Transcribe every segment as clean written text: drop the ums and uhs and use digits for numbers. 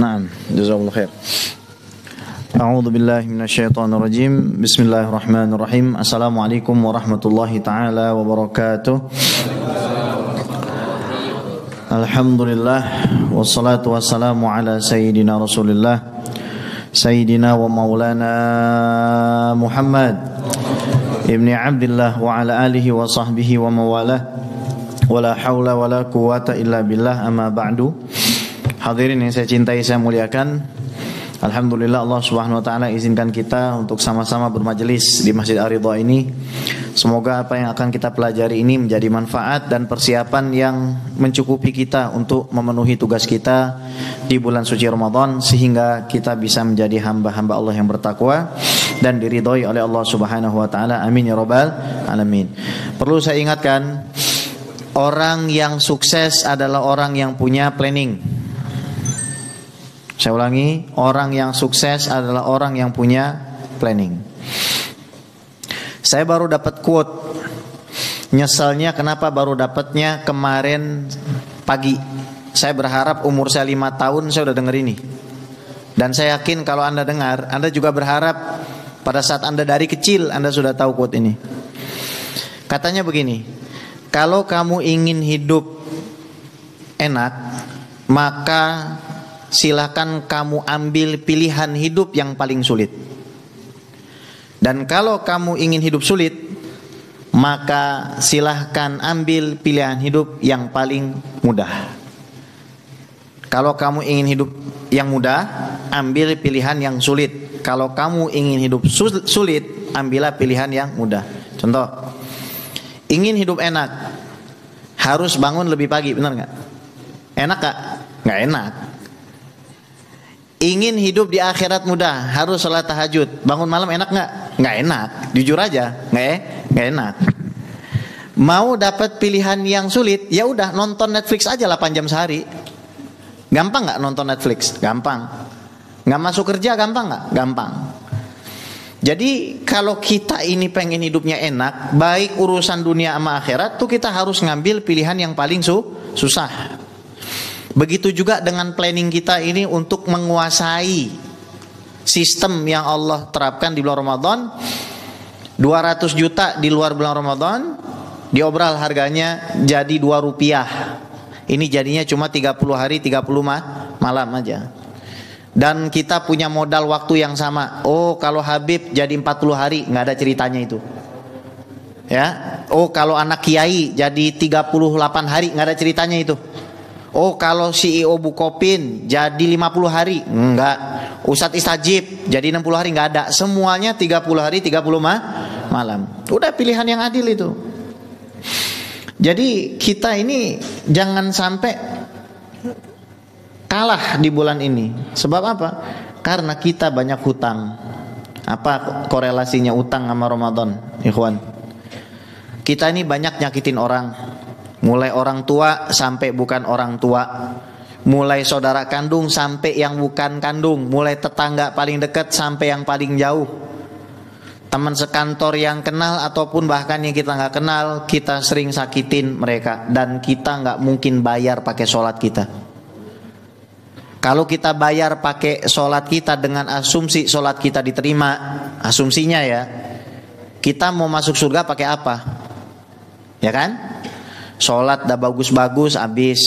Naam, jazakallahu khair. A'udzu billahi minasyaitonir rajim. Bismillahirrahmanirrahim. Assalamualaikum warahmatullahi taala wabarakatuh. Alhamdulillah wassalatu wassalamu ala sayyidina Rasulillah sayyidina wa maulana Muhammad ibni Abdillah wa ala alihi wa sahbihi wa mawalah. Wala haula wala quwata illa billah, amma ba'du. Hadirin yang saya cintai, saya muliakan, alhamdulillah Allah Subhanahu wa taala izinkan kita untuk sama-sama bermajelis di Masjid Ar-Ridha ini. Semoga apa yang akan kita pelajari ini menjadi manfaat dan persiapan yang mencukupi kita untuk memenuhi tugas kita di bulan suci Ramadan, sehingga kita bisa menjadi hamba-hamba Allah yang bertakwa dan diridhoi oleh Allah Subhanahu wa taala. Amin ya rabbal alamin. Perlu saya ingatkan, orang yang sukses adalah orang yang punya planning. Saya ulangi, orang yang sukses adalah orang yang punya planning. Saya baru dapat quote. Nyesalnya kenapa baru dapatnya kemarin pagi. Saya berharap umur saya 5 tahun saya udah denger ini. Dan saya yakin kalau Anda dengar, Anda juga berharap pada saat Anda dari kecil Anda sudah tahu quote ini. Katanya begini, kalau kamu ingin hidup enak, maka silakan kamu ambil pilihan hidup yang paling sulit. Dan kalau kamu ingin hidup sulit, maka silahkan ambil pilihan hidup yang paling mudah. Kalau kamu ingin hidup yang mudah, ambil pilihan yang sulit. Kalau kamu ingin hidup sulit, ambillah pilihan yang mudah. Contoh, ingin hidup enak, harus bangun lebih pagi, benar nggak? Enak nggak? Nggak enak. Ingin hidup di akhirat mudah, harus sholat tahajud, bangun malam, enak nggak? Nggak enak. Jujur aja, nggak enak. Mau dapat pilihan yang sulit, ya udah nonton Netflix aja 8 jam sehari. Gampang nggak nonton Netflix? Gampang. Nggak masuk kerja, gampang nggak? Gampang. Jadi kalau kita ini pengen hidupnya enak, baik urusan dunia sama akhirat, tuh kita harus ngambil pilihan yang paling susah. Begitu juga dengan planning kita ini untuk menguasai sistem yang Allah terapkan di bulan Ramadan. 200 juta di luar bulan Ramadan, diobral harganya jadi 2 rupiah. Ini jadinya cuma 30 hari 30 malam aja. Dan kita punya modal waktu yang sama. Oh, kalau Habib jadi 40 hari, nggak ada ceritanya itu. Ya. Oh, kalau anak kiai jadi 38 hari, nggak ada ceritanya itu. Oh, kalau CEO Bukopin jadi 50 hari, enggak. Ustadz Istajib jadi 60 hari, enggak ada. Semuanya 30 hari 30 malam. Udah pilihan yang adil itu. Jadi kita ini jangan sampai kalah di bulan ini. Sebab apa? Karena kita banyak hutang. Apa korelasinya utang sama Ramadan, ikhwan? Kita ini banyak nyakitin orang. Mulai orang tua sampai bukan orang tua, mulai saudara kandung sampai yang bukan kandung, mulai tetangga paling dekat sampai yang paling jauh, teman sekantor yang kenal ataupun bahkan yang kita nggak kenal, kita sering sakitin mereka. Dan kita nggak mungkin bayar pakai sholat kita. Kalau kita bayar pakai sholat kita dengan asumsi sholat kita diterima, asumsinya ya, kita mau masuk surga pakai apa? Ya kan? Sholat dah bagus-bagus habis,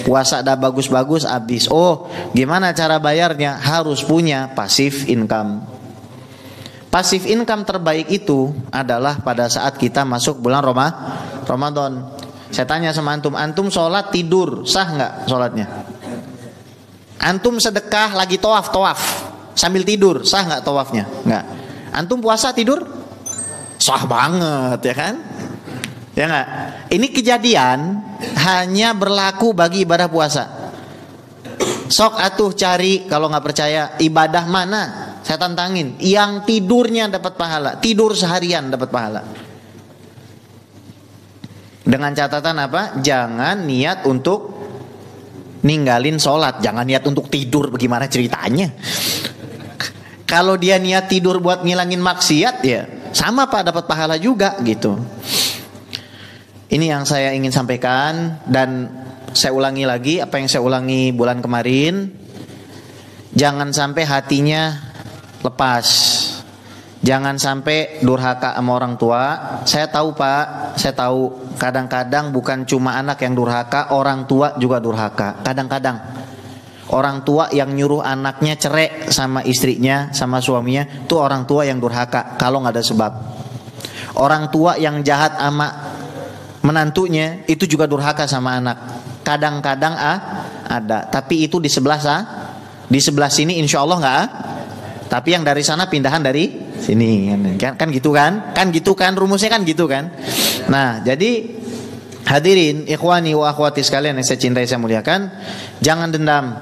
puasa dah bagus-bagus habis. Oh, gimana cara bayarnya? Harus punya passive income. Passive income terbaik itu adalah pada saat kita masuk bulan Ramadan. Saya tanya sama antum sholat tidur, sah nggak sholatnya? Antum sedekah lagi tawaf sambil tidur, sah nggak tawafnya? Nggak. Antum puasa tidur, sah banget, ya kan? Ya nggak? Ini kejadian hanya berlaku bagi ibadah puasa. Sok atuh cari, kalau nggak percaya, ibadah mana? Saya tantangin, yang tidurnya dapat pahala, tidur seharian dapat pahala. Dengan catatan apa? Jangan niat untuk ninggalin sholat, jangan niat untuk tidur. Bagaimana ceritanya? Kalau dia niat tidur buat ngilangin maksiat, ya sama Pak, dapat pahala juga gitu. Ini yang saya ingin sampaikan, dan saya ulangi lagi apa yang saya ulangi bulan kemarin. jangan sampai hatinya lepas. Jangan sampai durhaka sama orang tua. Saya tahu Pak, saya tahu kadang-kadang bukan cuma anak yang durhaka, orang tua juga durhaka. Kadang-kadang orang tua yang nyuruh anaknya cerai sama istrinya, sama suaminya, itu orang tua yang durhaka kalau nggak ada sebab. Orang tua yang jahat sama menantunya itu juga durhaka sama anak. Kadang-kadang ada, tapi itu di sebelah di sebelah sini insya Allah nggak. Tapi yang dari sana pindahan dari sini kan gitu kan rumusnya kan gitu kan. Nah jadi hadirin ikhwani wa akhwati sekalian yang saya cintai saya muliakan, jangan dendam,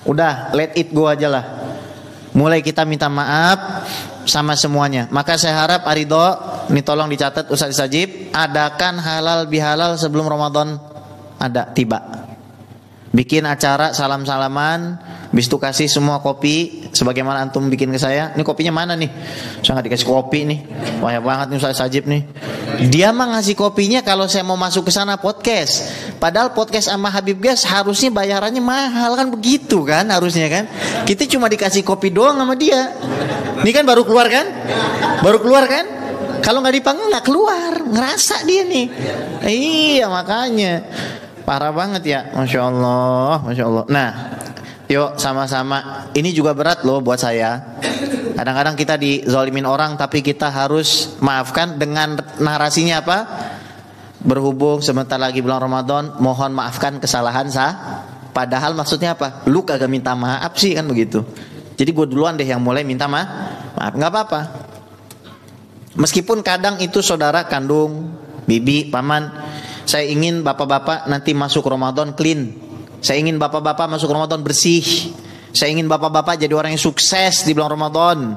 udah let it go aja lah. Mulai kita minta maaf sama semuanya. Maka saya harap Arido, ini tolong dicatat Ustaz Sajib, adakan halal bihalal sebelum Ramadan ada tiba. Bikin acara salam-salaman, habis itu kasih semua kopi sebagaimana antum bikin ke saya. Ini kopinya mana nih? Saya nggak dikasih kopi nih. Banyak banget nih Ustaz Sajib nih. Dia mah ngasih kopinya kalau saya mau masuk ke sana podcast. Padahal podcast sama Habib Gas harusnya bayarannya mahal kan, begitu kan harusnya kan. Kita cuma dikasih kopi doang sama dia. Ini kan baru keluar kan? Baru keluar kan? Kalau nggak dipanggil nggak keluar, ngerasa dia nih. Iya makanya. Parah banget ya, Masya Allah, Masya Allah. Nah, yuk sama-sama. Ini juga berat loh buat saya. Kadang-kadang kita dizalimin orang, tapi kita harus maafkan dengan narasinya apa? Berhubung sebentar lagi bulan Ramadan, mohon maafkan kesalahan saya. Padahal maksudnya apa? Lu kagak minta maaf sih kan begitu. Jadi gue duluan deh yang mulai minta maaf. Nggak apa-apa. Meskipun kadang itu saudara kandung, bibi, paman. Saya ingin bapak-bapak nanti masuk Ramadan clean. Saya ingin bapak-bapak masuk Ramadan bersih. Saya ingin bapak-bapak jadi orang yang sukses di bulan Ramadan.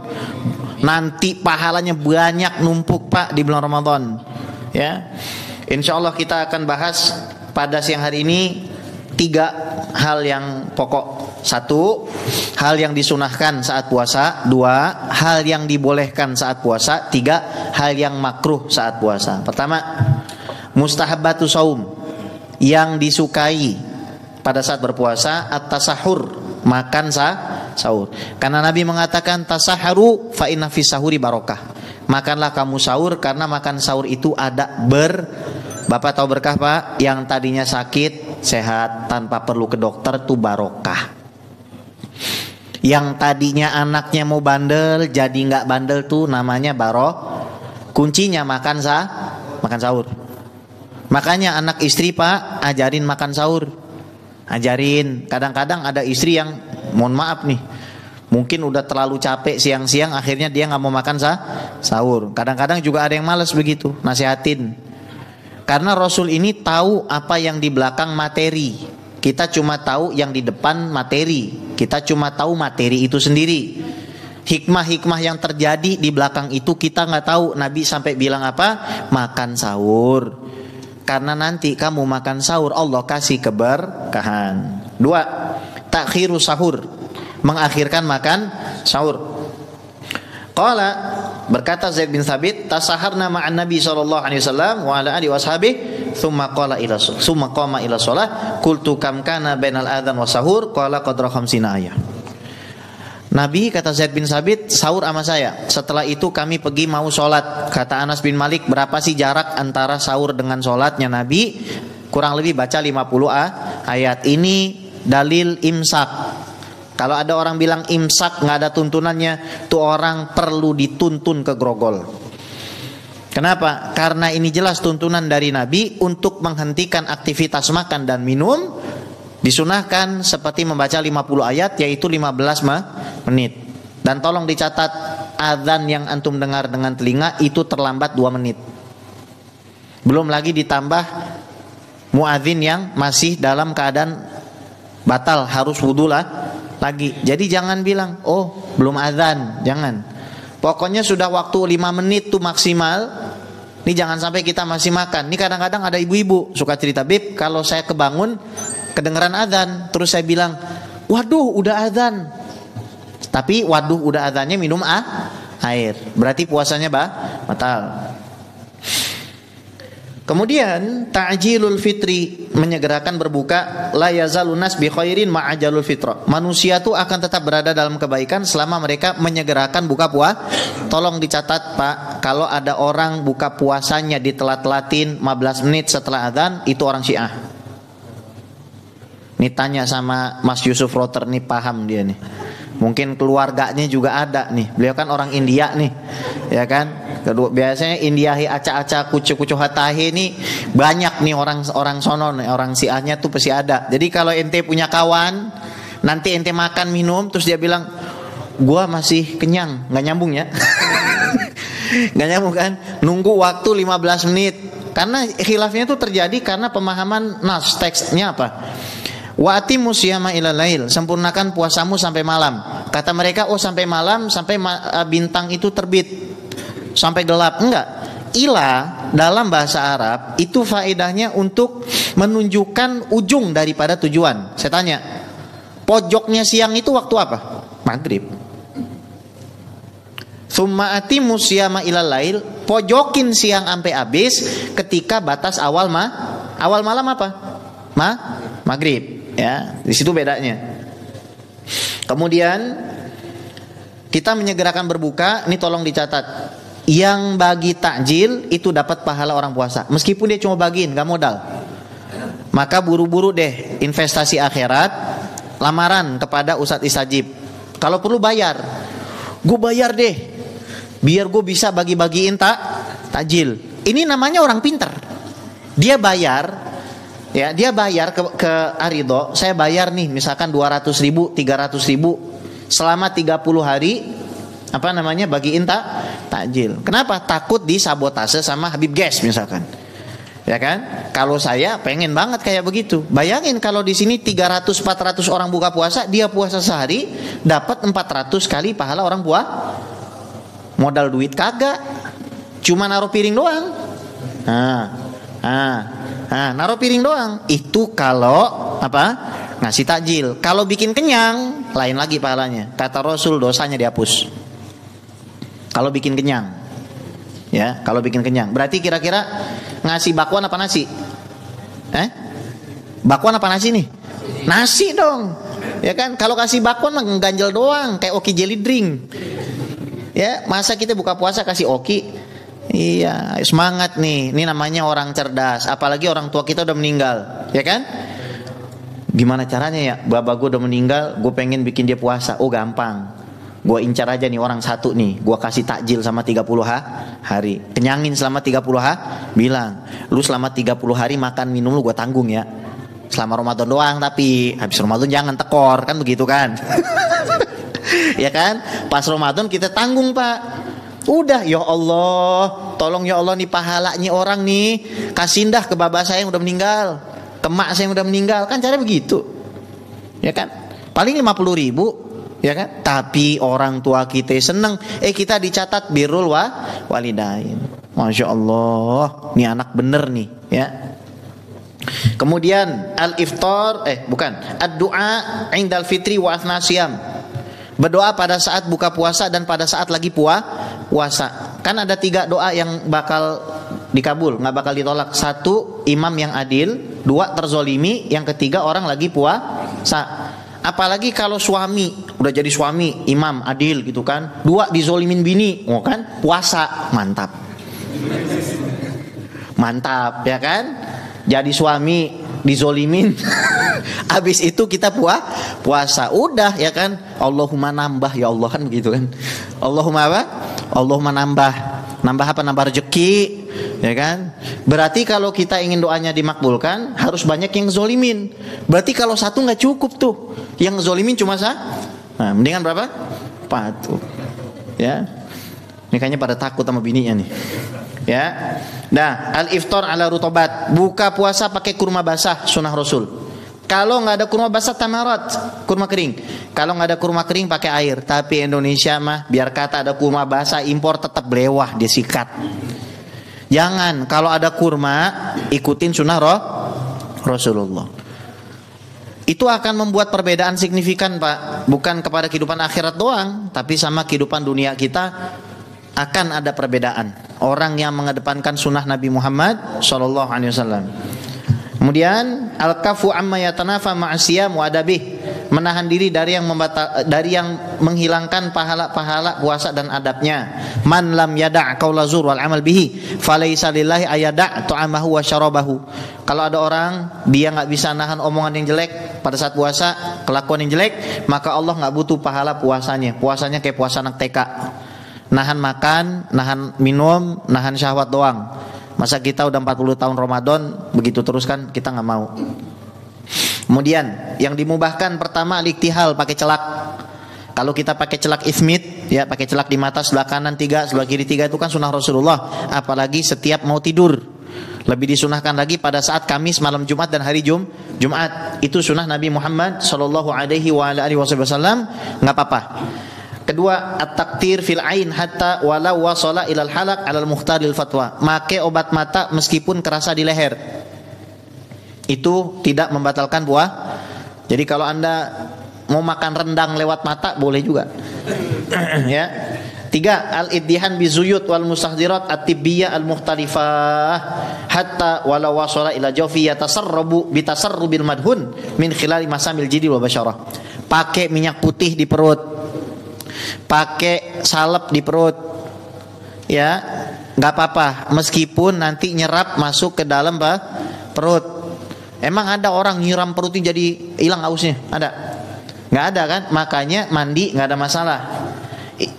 Nanti pahalanya banyak numpuk Pak di bulan Ramadan. Ya, Insya Allah kita akan bahas pada siang hari ini 3 hal yang pokok. 1, hal yang disunahkan saat puasa. 2, hal yang dibolehkan saat puasa. 3, hal yang makruh saat puasa. Pertama, mustahabbatu saum, yang disukai pada saat berpuasa, at-tasahur, makan sahur. Karena Nabi mengatakan tasaharu fa inna fis sahuri barokah. Makanlah kamu sahur karena makan sahur itu ada Bapak tahu berkah Pak? Yang tadinya sakit sehat tanpa perlu ke dokter tuh barokah. Yang tadinya anaknya mau bandel jadi nggak bandel tuh namanya kuncinya makan sahur. Makanya anak istri Pak, ajarin makan sahur. Ajarin. Kadang-kadang ada istri yang mohon maaf nih, mungkin udah terlalu capek siang-siang, akhirnya dia nggak mau makan sahur. Kadang-kadang juga ada yang malas begitu, nasihatin. Karena Rasul ini tahu apa yang di belakang materi. Kita cuma tahu yang di depan materi. Kita cuma tahu materi itu sendiri. Hikmah-hikmah yang terjadi di belakang itu kita nggak tahu. Nabi sampai bilang apa? Makan sahur. Karena nanti kamu makan sahur Allah kasih keberkahan. 2, takhiru sahur, mengakhirkan makan sahur. Qala, berkata Zaid bin Thabit, tasaharna ma'an Nabi sallallahu alaihi wasallam wa ala alihi washabihi, thumma qala ila thumma qama ila shalah, qultu kam kana bainal adzan wa sahur, qala qadra 50 ayah. Nabi, kata Zaid bin Thabit, sahur sama saya. Setelah itu kami pergi mau sholat. Kata Anas bin Malik, berapa sih jarak antara sahur dengan sholatnya Nabi? Kurang lebih baca 50 ayat. Ini dalil imsak. Kalau ada orang bilang imsak nggak ada tuntunannya, tuh orang perlu dituntun ke grogol. Kenapa? Karena ini jelas tuntunan dari Nabi untuk menghentikan aktivitas makan dan minum. Disunahkan seperti membaca 50 ayat, yaitu 15 menit. Dan tolong dicatat, azan yang antum dengar dengan telinga itu terlambat 2 menit. Belum lagi ditambah muadzin yang masih dalam keadaan batal, harus wudu lagi. Jadi jangan bilang, oh belum azan, jangan. Pokoknya sudah waktu 5 menit tuh maksimal. Ini jangan sampai kita masih makan. Ini kadang-kadang ada ibu-ibu suka cerita, Bib, kalau saya kebangun kedengeran azan, terus saya bilang, waduh udah azan. Tapi waduh udah azannya minum air. Berarti puasanya batal. Kemudian ta'jilul fitri, menyegerakan berbuka, la yazalun nas bi khairin ma'ajalul fitra. Manusia tuh akan tetap berada dalam kebaikan selama mereka menyegerakan buka puasa. Tolong dicatat Pak, kalau ada orang buka puasanya ditelat-telatin 15 menit setelah azan, itu orang Syiah. Nih tanya sama Mas Yusuf Roter nih, paham dia nih. Mungkin keluarganya juga ada nih. Beliau kan orang India nih, ya kan? Kedua, biasanya Indiahi aca-aca kucu-kucu hatahi nih banyak nih orang sono nih, orang Syiahnya tuh pasti ada. Jadi kalau ente punya kawan, nanti ente makan minum terus dia bilang, gua masih kenyang, nggak nyambung ya? Nggak nyambung kan? Nunggu waktu 15 menit. Karena khilafnya itu terjadi karena pemahaman nas, teksnya apa? Wa atimu siyama ila lail, sempurnakan puasamu sampai malam. Kata mereka, oh sampai malam, sampai bintang itu terbit, sampai gelap. Enggak. Ila dalam bahasa Arab itu faedahnya untuk menunjukkan ujung daripada tujuan. Saya tanya, pojoknya siang itu waktu apa? Maghrib. Tsumma atimu siyama ila lail, pojokin siang sampai habis ketika batas awal malam apa? Maghrib. Ya, di situ bedanya. Kemudian kita menyegerakan berbuka, ini tolong dicatat. Yang bagi takjil itu dapat pahala orang puasa, meskipun dia cuma bagiin, nggak modal. Maka buru-buru deh investasi akhirat, lamaran kepada Ustadz Istajib. Kalau perlu bayar, gue bayar deh, biar gue bisa bagi-bagiin takjil. Ini namanya orang pinter. Dia bayar. Ya, dia bayar ke Arido, saya bayar nih misalkan 200.000, 300.000 selama 30 hari bagiin takjil. Kenapa? Takut disabotase sama Habib Ges misalkan. Ya kan? Kalau saya pengen banget kayak begitu. Bayangin kalau di sini 300-400 orang buka puasa, dia puasa sehari dapat 400 kali pahala orang puasa. Modal duit kagak. Cuma naruh piring doang. Naruh piring doang. Itu kalau ngasih takjil. Kalau bikin kenyang, lain lagi pahalanya. Kata Rasul, dosanya dihapus. Kalau bikin kenyang. Ya, kalau bikin kenyang. Berarti kira-kira ngasih bakwan apa nasi? Bakwan apa nasi nih? Nasi dong. Ya kan? Kalau kasih bakwan mah ganjel doang, kayak Oki jelly drink. Ya, masa kita buka puasa kasih Oki? Iya, semangat nih. Ini namanya orang cerdas. Apalagi orang tua kita udah meninggal, ya kan? Gimana caranya ya? Baba gue udah meninggal, gue pengen bikin dia puasa. Oh gampang. Gue incar aja nih orang satu nih. Gue kasih takjil sama 30 hari. Kenyangin selama 30 hari. Bilang, lu selama 30 hari makan minum lu gue tanggung ya. Selama Ramadan doang, tapi habis Ramadan jangan tekor, kan begitu kan? Ya kan? Pas Ramadan kita tanggung Pak. Udah, ya Allah, tolong ya Allah nih pahalanya orang nih, kasih dah ke baba saya yang udah meninggal, ke mak saya yang udah meninggal, kan cara begitu, ya kan? Paling 50.000, ya kan? Tapi orang tua kita seneng, kita dicatat birrul walidain, masya Allah, nih anak bener nih, ya. Kemudian al-iftar, ad-du'a indal fitri wa athna siyam. Berdoa pada saat buka puasa dan pada saat lagi puasa. Kan ada 3 doa yang bakal dikabul, nggak bakal ditolak. 1, imam yang adil. 2, terzolimi. Yang ketiga, orang lagi puasa. Apalagi kalau suami, udah jadi suami, imam adil gitu kan. 2, dizolimin bini, kan puasa, mantap. Mantap, ya kan? Jadi suami dizolimin, habis itu kita puasa, udah ya kan, Allahumma nambah ya Allah, kan begitu kan, Allahumma nambah apa, nambah rezeki, ya kan. Berarti kalau kita ingin doanya dimakbulkan harus banyak yang zolimin. Berarti kalau satu nggak cukup tuh, yang zolimin cuma mendingan berapa? 4 tuh, ya. Ini kayaknya pada takut sama bininya nih. Ya. Nah, al-iftar ala rutobat, buka puasa pakai kurma basah, sunnah Rasul. Kalau nggak ada kurma basah, tamarat, kurma kering. Kalau nggak ada kurma kering pakai air. Tapi Indonesia mah biar kata ada kurma basah, impor tetap belewah, dia sikat. Jangan, kalau ada kurma ikutin sunnah Rasulullah. Itu akan membuat perbedaan signifikan Pak. Bukan kepada kehidupan akhirat doang, tapi sama kehidupan dunia kita akan ada perbedaan. orang yang mengedepankan sunnah Nabi Muhammad sallallahu alaihi wasallam. Kemudian al-kafu amma yatanafa ma'asiyam wa adabih, menahan diri dari yang menghilangkan pahala-pahala puasa dan adabnya. Man lam yada' qaula zur wal amal bihi falaysa lillahi ayada' ta'amahu wa syarabahu. Kalau ada orang dia enggak bisa nahan omongan yang jelek pada saat puasa, kelakuan yang jelek, maka Allah enggak butuh pahala puasanya. Puasanya kayak puasa anak TK. Nahan makan, nahan minum, nahan syahwat doang. Masa kita udah 40 tahun Ramadan begitu terus kan, kita nggak mau. Kemudian yang dimubahkan pertama al-iktihal, pakai celak. Kalau kita pakai celak ismit, ya pakai celak di mata sebelah kanan 3, sebelah kiri 3, itu kan sunnah Rasulullah. Apalagi setiap mau tidur. Lebih disunahkan lagi pada saat Kamis, malam Jumat dan hari Jumat. Itu sunnah Nabi Muhammad sallallahu alaihi wasallam, nggak apa-apa. Kedua, at-taktir fil ain hatta walau wasala ilal halak alal mukhtaril fatwa. Make obat mata meskipun kerasa di leher. Itu tidak membatalkan buah. Jadi kalau Anda mau makan rendang lewat mata boleh juga. Ya. 3, al-iddihan bizuyut wal mustahdirat at-tibbiyah al-mukhtalifah hatta walau wasala ila jawfi yatasarrabu bitasarrubil madhun min khilali masamil jidi wa basyarah. Pakai minyak putih di perut, pakai salep di perut, ya nggak apa-apa meskipun nanti nyerap masuk ke dalam perut. Emang ada orang nyiram perutnya jadi hilang hausnya? Ada? Nggak ada kan? Makanya mandi nggak ada masalah.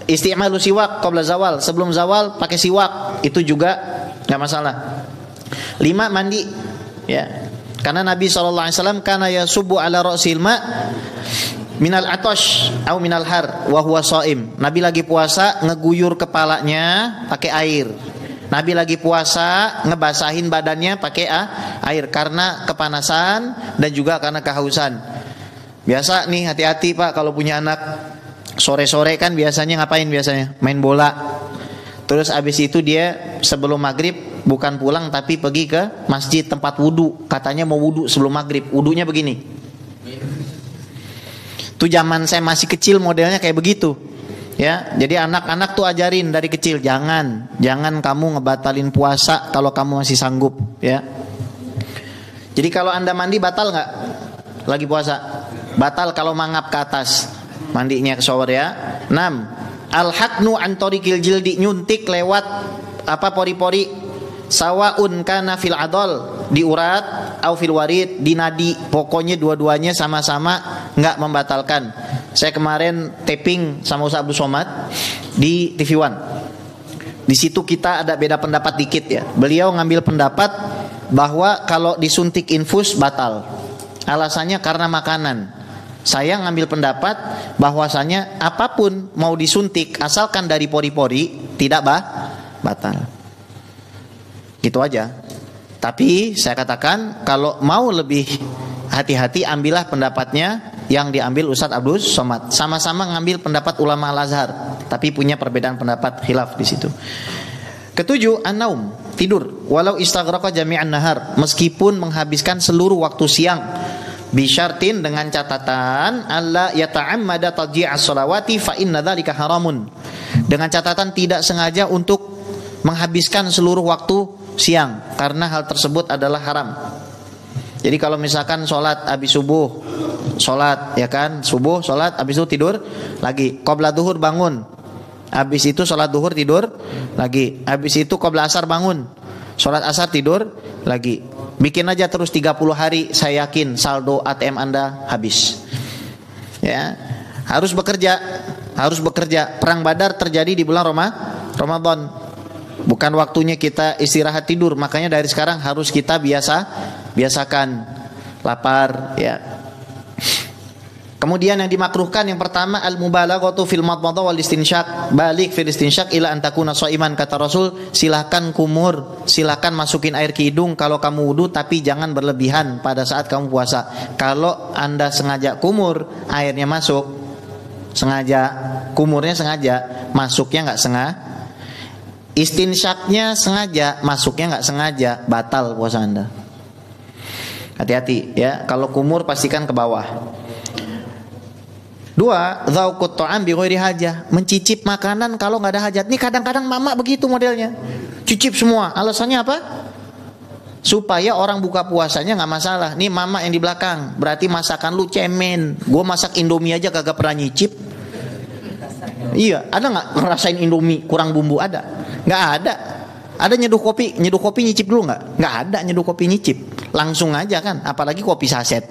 Isti'malu siwak qabla zawal, sebelum zawal pakai siwak, itu juga nggak masalah. 5, mandi, ya karena Nabi SAW kana yasubu ala ra'sil ma minal atosh atau minal har wa huwa shaim. Nabi lagi puasa ngeguyur kepalanya pakai air. Nabi lagi puasa ngebasahin badannya pakai air karena kepanasan dan juga karena kehausan. Biasa nih, hati-hati Pak kalau punya anak. Sore-sore kan biasanya ngapain biasanya? Main bola. Terus abis itu dia sebelum maghrib bukan pulang tapi pergi ke masjid tempat wudu. Katanya mau wudu sebelum maghrib. Wudunya begini. Itu zaman saya masih kecil modelnya kayak begitu. Ya, jadi anak-anak tuh ajarin dari kecil, jangan kamu ngebatalin puasa kalau kamu masih sanggup, ya. Jadi kalau Anda mandi batal nggak? Lagi puasa. Batal kalau mangap ke atas. Mandinya ke shower, ya. 6. Al-haknu an tariqil jildi, nyuntik lewat pori-pori. Sawaun kana fil adol, di urat au fil warid, di nadi. Pokoknya dua-duanya sama-sama enggak membatalkan. Saya kemarin taping sama Ustaz Abdul Somad di TV One. Di situ kita ada beda pendapat dikit, ya. Beliau ngambil pendapat bahwa kalau disuntik infus batal. Alasannya karena makanan. Saya ngambil pendapat bahwasanya apapun mau disuntik asalkan dari pori-pori tidak batal. Gitu aja. Tapi saya katakan kalau mau lebih hati-hati ambillah pendapatnya yang diambil Ustadz Abdul Somad. Sama-sama ngambil pendapat ulama Al-Azhar, tapi punya perbedaan pendapat, khilaf di situ. 7, an-naum, tidur. Walau istaghraqa jami'an nahar, meskipun menghabiskan seluruh waktu siang. Bisyartin, dengan catatan alla yata'ammada tadji'as sholawati fa inna dzalika haramun. Dengan catatan tidak sengaja untuk menghabiskan seluruh waktu siang, karena hal tersebut adalah haram. Jadi kalau misalkan sholat habis subuh, sholat ya kan, subuh sholat habis itu tidur lagi, qabla duhur bangun, habis itu sholat duhur tidur lagi, habis itu qabla asar bangun, sholat asar tidur lagi. Bikin aja terus 30 hari, saya yakin saldo ATM Anda habis. Ya, harus bekerja. Perang Badar terjadi di bulan Ramadan. Bukan waktunya kita istirahat tidur. Makanya dari sekarang harus kita biasakan lapar, ya. Kemudian yang dimakruhkan yang pertama al-mubalaghatu fil madmadah wal istinsyaq, balik fil istinsyaq ila an takuna shaiman, kata Rasul, silakan kumur, silakan masukin air ke hidung kalau kamu wudu, tapi jangan berlebihan pada saat kamu puasa. Kalau Anda sengaja kumur, airnya masuk, sengaja kumurnya sengaja, masuknya enggak sengaja, istinsyaqnya sengaja, masuknya enggak sengaja, batal puasa Anda. Hati-hati ya, kalau kumur pastikan ke bawah. Dua, dzauqut ta'am bi ghairi hajah, mencicip makanan kalau nggak ada hajat. Nih kadang-kadang mama begitu modelnya. Cicip semua. Alasannya apa? Supaya orang buka puasanya nggak masalah. Nih mama yang di belakang, berarti masakan lu cemen. Gue masak Indomie aja kagak pernah nyicip. Iya, ada nggak ngerasain Indomie kurang bumbu? Ada? Nggak ada. Ada nyeduh kopi nyicip dulu nggak? Nggak ada nyeduh kopi nyicip. Langsung aja kan, apalagi kopi saset.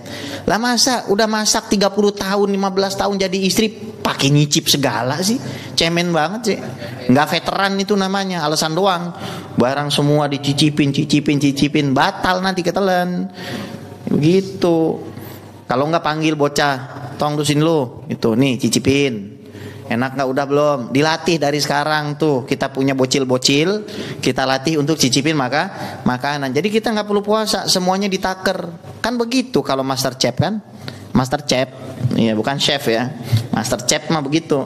Lah masa udah masak 30 tahun, 15 tahun jadi istri pakai nyicip segala sih? Cemen banget sih. Nggak veteran itu namanya, alasan doang. Barang semua dicicipin, batal nanti ketelan. Begitu. Kalau nggak panggil bocah, tong tusin lu, itu nih cicipin. Enak nggak, udah belum? Dilatih dari sekarang tuh. Kita punya bocil-bocil, kita latih untuk cicipin makanan. Jadi kita nggak perlu puasa, semuanya ditaker. Kan begitu kalau master chef kan? Master chef, iya bukan chef ya. Master chef mah begitu.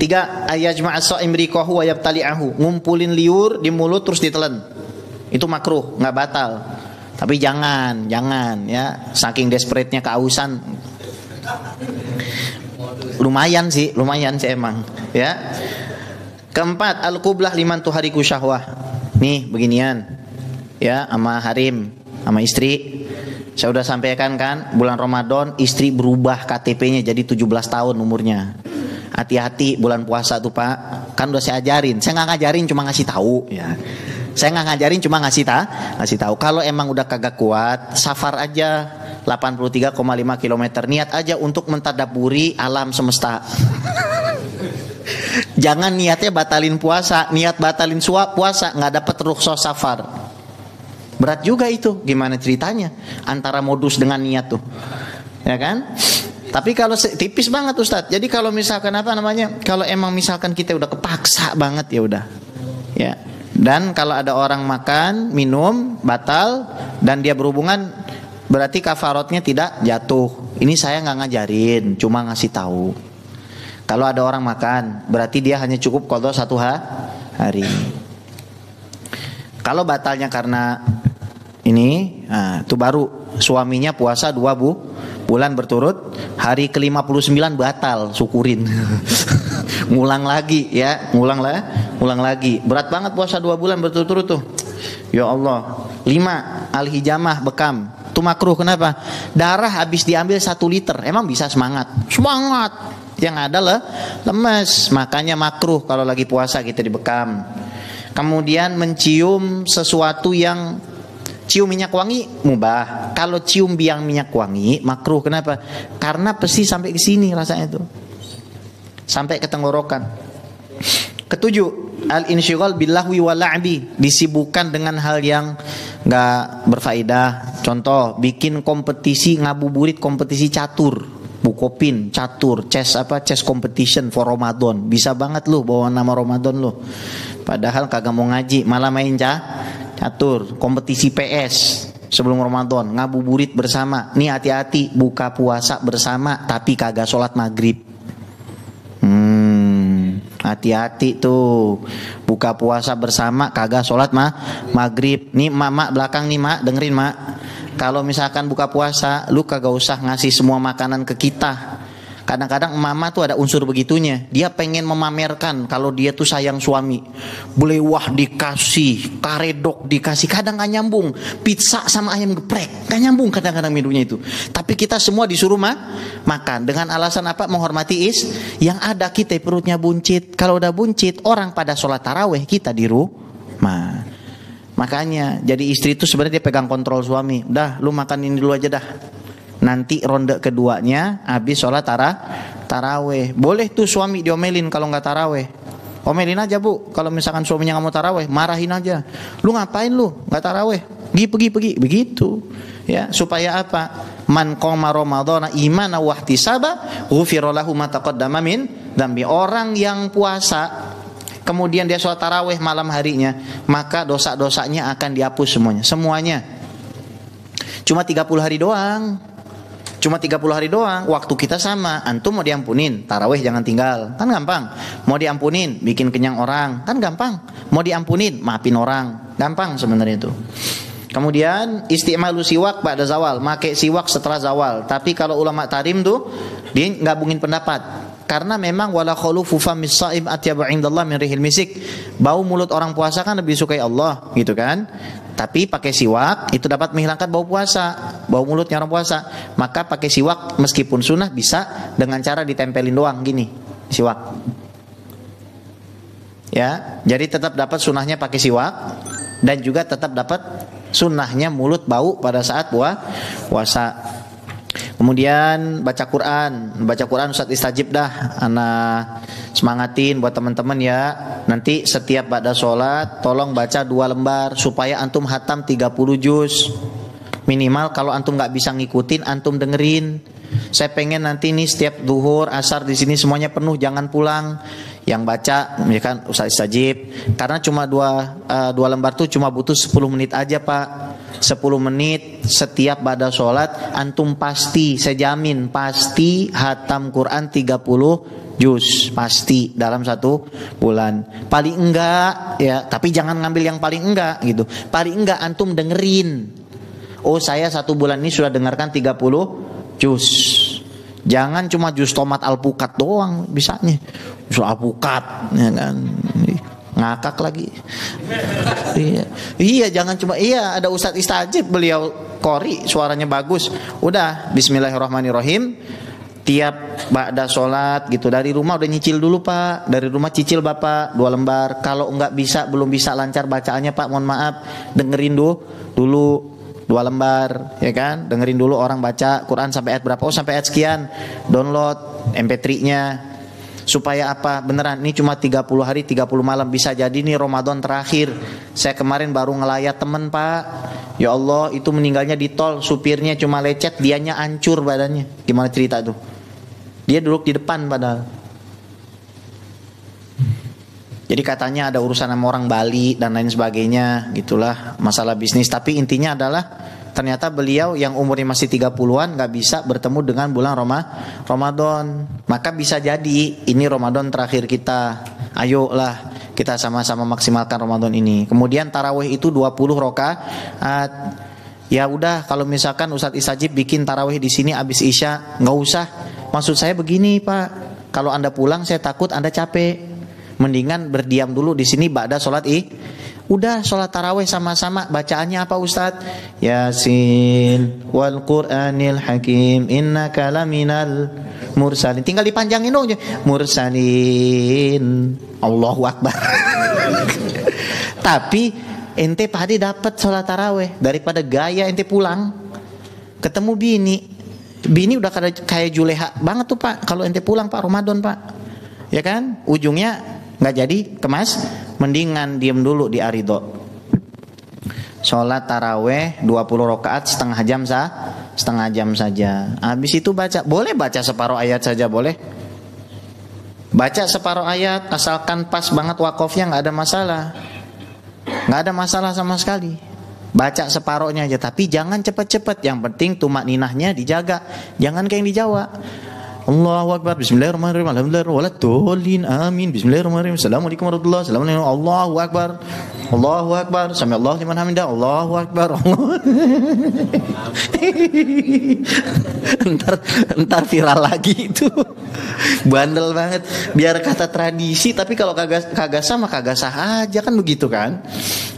3, ayajma'a shaim riqahu wa yabtali'ahu, ngumpulin liur di mulut terus ditelan. Itu makruh, nggak batal. Tapi jangan ya, saking desperate-nya kehausan. Lumayan sih emang ya. Keempat, al-qublah liman tuhariku syahwah. Nih beginian ya, sama harim, sama istri. Saya udah sampaikan kan, bulan Ramadan istri berubah KTP-nya jadi 17 tahun umurnya. Hati-hati bulan puasa tuh Pak. Kan udah saya ajarin. Saya nggak ngajarin, cuma ngasih tahu ya. Saya nggak ngajarin, cuma ngasih tahu. Kalau emang udah kagak kuat, safar aja 83,5 km. Niat aja untuk mentadaburi alam semesta. Jangan niatnya batalin puasa, niat batalin puasa nggak dapat rukhsah safar. Berat juga itu. Gimana ceritanya? Antara modus dengan niat tuh, ya kan? Tapi kalau tipis banget Ustadz. Jadi kalau misalkan kalau emang misalkan kita udah kepaksa banget ya udah, ya. Dan kalau ada orang makan, minum, batal dan dia berhubungan, berarti kafaratnya tidak jatuh. Ini saya nggak ngajarin, cuma ngasih tahu. Kalau ada orang makan, berarti dia hanya cukup qadha 1 hari. Kalau batalnya karena ini, itu baru suaminya puasa 2 bulan berturut, hari ke-59 batal, syukurin. Ngulang lagi ya, ngulang lagi. Berat banget puasa 2 bulan berturut-turut tuh. Ya Allah. 5, al-hijamah, bekam. Itu makruh, kenapa? Darah habis diambil 1 liter. Emang bisa semangat? Yang ada lemes. Makanya makruh kalau lagi puasa kita dibekam. Kemudian mencium sesuatu yang cium minyak wangi mubah. Kalau cium biang minyak wangi makruh. Kenapa? Karena pasti sampai ke sini rasanya itu, sampai ke tenggorokan. 7, al-insyighal billahwi wal la'bi, disibukkan dengan hal yang enggak berfaedah. Contoh, bikin kompetisi ngabuburit, kompetisi catur, bukopin, catur, chess competition for Ramadan. Bisa banget lu bawa nama Ramadan lu. Padahal kagak mau ngaji, malah main catur, kompetisi PS sebelum Ramadan, ngabuburit bersama. Nih hati-hati, buka puasa bersama tapi kagak sholat maghrib. Hati-hati tuh, buka puasa bersama kagak sholat maghrib. Nih mak belakang nih mak, dengerin mak. Kalau misalkan buka puasa, lu kagak usah ngasih semua makanan ke kita. Kadang-kadang mama tuh ada unsur begitunya. Dia pengen memamerkan kalau dia tuh sayang suami. Belewah dikasih, karedok dikasih, kadang gak nyambung. Pizza sama ayam geprek, gak nyambung kadang-kadang menunya itu. Tapi kita semua disuruh makan. Dengan alasan apa? Menghormati yang ada. Kita perutnya buncit. Kalau udah buncit, orang pada sholat taraweh, kita di rumah. Makanya jadi istri itu sebenarnya dia pegang kontrol suami. Udah, lu makan ini dulu aja dah. Nanti ronde keduanya habis sholat taraweh. Boleh tuh suami diomelin kalau nggak taraweh. Omelin aja bu. Kalau misalkan suaminya nggak mau taraweh, marahin aja. Lu ngapain lu nggak taraweh? Pergi. Begitu. Ya, supaya apa? Man qoma ramadhana imana wa ihtisaba ghufira lahu ma taqaddama min dzambi. Orang yang puasa kemudian dia sholat taraweh malam harinya, maka dosa-dosanya akan dihapus semuanya. Cuma 30 hari doang. Waktu kita sama. Antum mau diampunin, taraweh jangan tinggal, kan gampang. Mau diampunin, bikin kenyang orang, kan gampang. Mau diampunin, maafin orang, gampang sebenarnya itu. Kemudian isti'malu siwak ba'da zawal, make siwak setelah zawal. Tapi kalau ulama tarim tuh Dia gabungin pendapat. Karena memang wala khulufu famis shaim atyabu indallah min rihil misik. Bau mulut orang puasa kan lebih disukai Allah, gitu kan? Tapi pakai siwak itu dapat menghilangkan bau puasa, bau mulutnya orang puasa. Maka pakai siwak meskipun sunnah bisa dengan cara ditempelin doang gini, siwak. Ya, jadi tetap dapat sunnahnya pakai siwak dan juga tetap dapat sunnahnya mulut bau pada saat puasa. Kemudian baca Quran Ustaz istajib dah, ana semangatin buat teman-teman ya. Nanti setiap ba'da sholat tolong baca 2 lembar supaya antum hatam 30 juz. Minimal kalau antum nggak bisa ngikutin, antum dengerin. Saya pengen nanti nih setiap duhur, asar di sini semuanya penuh, jangan pulang. Yang baca ya kan Ustaz istajib. Karena cuma 2 lembar tuh cuma butuh 10 menit aja Pak. 10 menit setiap ba'da sholat antum pasti, saya jamin pasti hatam Quran 30 juz pasti dalam 1 bulan. Paling enggak ya, tapi jangan ngambil yang paling enggak gitu. Paling enggak antum dengerin. Oh saya 1 bulan ini sudah dengarkan 30 juz. Jangan cuma juz tomat alpukat doang bisanya. Juz alpukat ya kan. Ngakak lagi. Iya jangan cuma ada Ustadz istajib, beliau qori suaranya bagus. Udah bismillahirrahmanirrahim. Tiap ba'da sholat gitu dari rumah udah nyicil dulu Pak. Dari rumah cicil Bapak 2 lembar. Kalau enggak bisa, belum bisa lancar bacaannya Pak, mohon maaf, dengerin dulu 2 lembar ya kan. Dengerin dulu orang baca Quran sampai ayat berapa. Oh sampai ayat sekian. Download MP3-nya. Supaya apa? Beneran ini cuma 30 hari 30 malam. Bisa jadi nih Ramadan terakhir. Saya kemarin baru ngelayat temen Pak. Ya Allah itu meninggalnya di tol. Supirnya cuma lecet, dianya hancur badannya. Gimana cerita tuh? Dia duduk di depan padahal. Jadi katanya ada urusan sama orang Bali dan lain sebagainya. Gitulah masalah bisnis. Tapi intinya adalah ternyata beliau yang umurnya masih 30-an gak bisa bertemu dengan bulan Ramadan. Maka bisa jadi ini Ramadan terakhir kita. Ayolah kita sama-sama maksimalkan Ramadan ini. Kemudian tarawih itu 20 rakaat. Ya udah kalau misalkan Ustadz istajib bikin tarawih di sini abis isya, nggak usah. Maksud saya begini Pak, kalau Anda pulang saya takut Anda capek. Mendingan berdiam dulu di sini ba'da sholat Udah sholat tarawih sama-sama. Bacaannya apa Ustadz? Yasin wal Qur'anil Hakim innaka laminal mursalin. Tinggal dipanjangin dong mursalin. Allahu Akbar. Tapi ente padi dapat sholat tarawih daripada gaya ente pulang ketemu bini udah kayak juleha banget tuh Pak. Kalau ente pulang Pak Ramadan Pak, ya kan ujungnya nggak jadi kemas. Mendingan diem dulu di Arido. Sholat taraweh 20 rakaat setengah jam saja. Habis itu baca, boleh baca separuh ayat saja boleh. Baca separuh ayat asalkan pas banget wakofnya, nggak ada masalah. Nggak ada masalah sama sekali. Baca separuhnya aja, tapi jangan cepet-cepet. Yang penting tumak ninahnya dijaga. Jangan kayak yang di Jawa. Allahu Akbar, bismillahirrahmanirrahim, alhamdulillah, waladhdallin, amin, bismillahirrahmanirrahim, assalamualaikum warahmatullahi wabarakatuh, Allahu Akbar, Allahu Akbar, samiallahu liman hamidah, Allahu Akbar. Entar viral lagi itu. Bandel banget. Biar kata tradisi, tapi kalau kagak sama kagak sah aja kan begitu kan.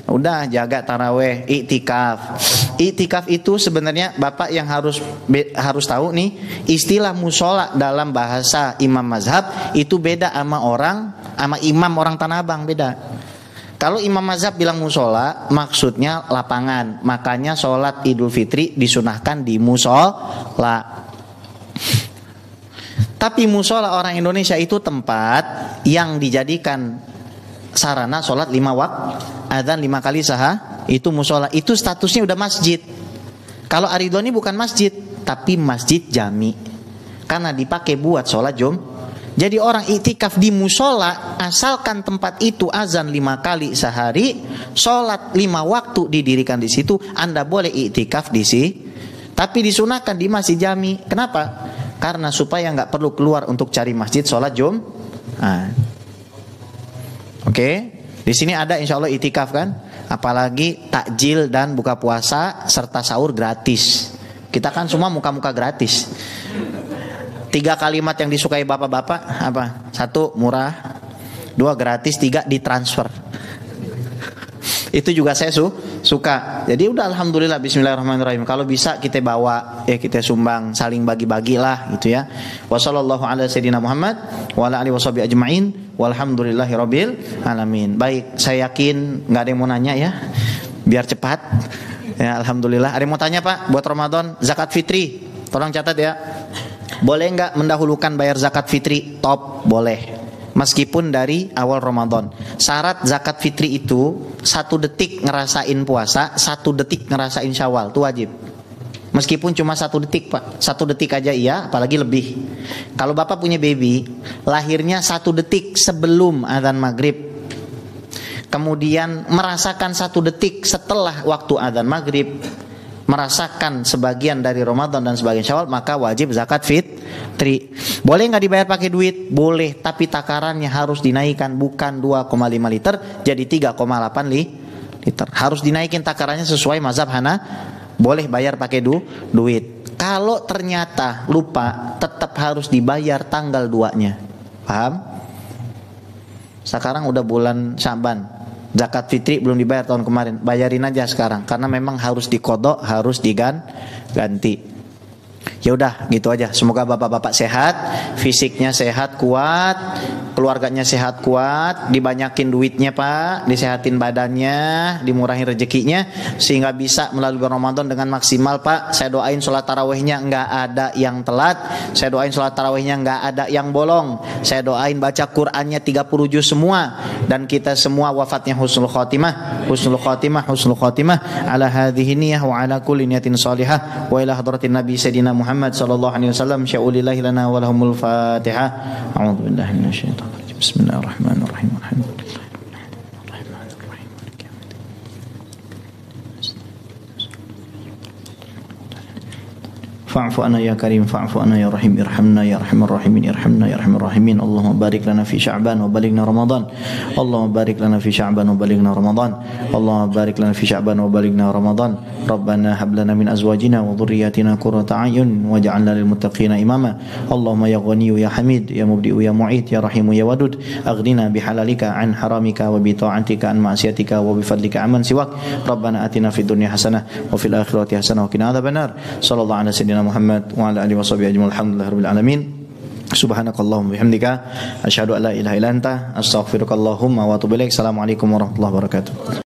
Udah jaga taraweh, iktikaf. Iktikaf itu sebenarnya Bapak yang harus tahu nih, istilah musola dalam bahasa imam mazhab itu beda sama imam orang Tanah Abang, beda. Kalau imam mazhab bilang musola maksudnya lapangan. Makanya sholat Idul Fitri disunahkan di musola. Tapi musola orang Indonesia itu tempat yang dijadikan sarana sholat 5 waktu, adzan 5 kali itu musola. Itu statusnya udah masjid. Kalau Arido ini bukan masjid, tapi masjid jami. Karena dipakai buat sholat Jadi orang iktikaf di musola, asalkan tempat itu azan 5 kali sehari, sholat 5 waktu didirikan di situ, Anda boleh iktikaf di sini. Tapi disunahkan di masjid jami. Kenapa? Karena supaya nggak perlu keluar untuk cari masjid sholat Oke, di sini ada insya Allah iktikaf kan? Apalagi takjil dan buka puasa serta sahur gratis. Kita kan semua muka-muka gratis. 3 kalimat yang disukai bapak-bapak apa? 1 murah, 2 gratis, 3 ditransfer. Itu juga saya suka. Jadi udah alhamdulillah, bismillahirrahmanirrahim. Kalau bisa kita bawa, ya kita sumbang, saling bagi-bagilah gitu ya. Wassallallahu ala sayyidina Muhammad wa ala alihi washabihi ajmain. Walhamdulillahirabbil alamin. Baik, saya yakin nggak ada yang mau nanya ya. Biar cepat. Ya, alhamdulillah. Ada yang mau tanya Pak buat Ramadan zakat fitri? Tolong catat ya. Boleh nggak mendahulukan bayar zakat fitri? Top, boleh. Meskipun dari awal Ramadan. Syarat zakat fitri itu 1 detik ngerasain puasa, 1 detik ngerasain Syawal, itu wajib. Meskipun cuma 1 detik Pak, 1 detik aja iya, apalagi lebih. Kalau Bapak punya baby, lahirnya 1 detik sebelum adzan maghrib, kemudian merasakan 1 detik setelah waktu adzan maghrib, merasakan sebagian dari Ramadan dan sebagian Syawal, maka wajib zakat fitri. Boleh nggak dibayar pakai duit? Boleh, tapi takarannya harus dinaikkan, bukan 2,5 liter jadi 3,8 liter. Harus dinaikin takarannya sesuai mazhab Hana. Boleh bayar pakai duit. Kalau ternyata lupa, tetap harus dibayar tanggal 2-nya. Paham? Sekarang udah bulan Sya'ban, zakat fitri belum dibayar tahun kemarin, bayarin aja sekarang karena memang harus dikodok, harus diganti. Ya udah gitu aja. Semoga bapak-bapak sehat, fisiknya sehat, kuat, keluarganya sehat, kuat, dibanyakin duitnya Pak, disehatin badannya, dimurahin rezekinya sehingga bisa melalui Ramadan dengan maksimal Pak. Saya doain sholat tarawihnya nggak ada yang telat, saya doain sholat tarawihnya nggak ada yang bolong, saya doain baca Qur'annya 30 juz semua, dan kita semua wafatnya husnul khotimah, husnul khotimah, husnul khotimah ala hadhihi niyah wa ala kulli niyatin salihah wa ila hadratin nabi sayyidina Muhammad sallallahu alaihi wasallam. Sya'ulillahi lana wa lahumul fatihah. A'udzu billahi minasyaitonir rajim. Bismillahirrahmanirrahim. Fa'fu anna ya karim, fa'fu anna ya rahim, irhamna ya arhamar rahimin, irhamna ya arhamar rahimin. Allahumma barik lana fi Sya'ban wa balighna Ramadan. Allahumma barik lana fi Sya'ban wa balighna Ramadan. Allahumma barik lana fi Sya'ban wa balighna Ramadan. Rabbana hab lana min azwajina wa dhurriyyatina qurrata a'yun waj'alna lil muttaqina imama. Allahumma ya Ghaniyyu ya Hamid ya Mubdi'u ya Mu'id ya Rahimu ya Wadud, aghnina bihalalika an haramika wa bi ta'atika an ma'siyatika wa bi fadlika amman siwak. Rabbana atina fid dunya hasanah wa fil akhirati hasanah wa qina adzabannar. Sallallahu ala sayyidina Muhammad wa ala alihi washabihi ajmain. Alhamdulillahirabbil alamin. Subhanakallahumma bihamdika asyhadu an la ilaha illa anta astaghfiruka Allahumma wa atubu ilaik. Assalamualaikum warahmatullahi wabarakatuh.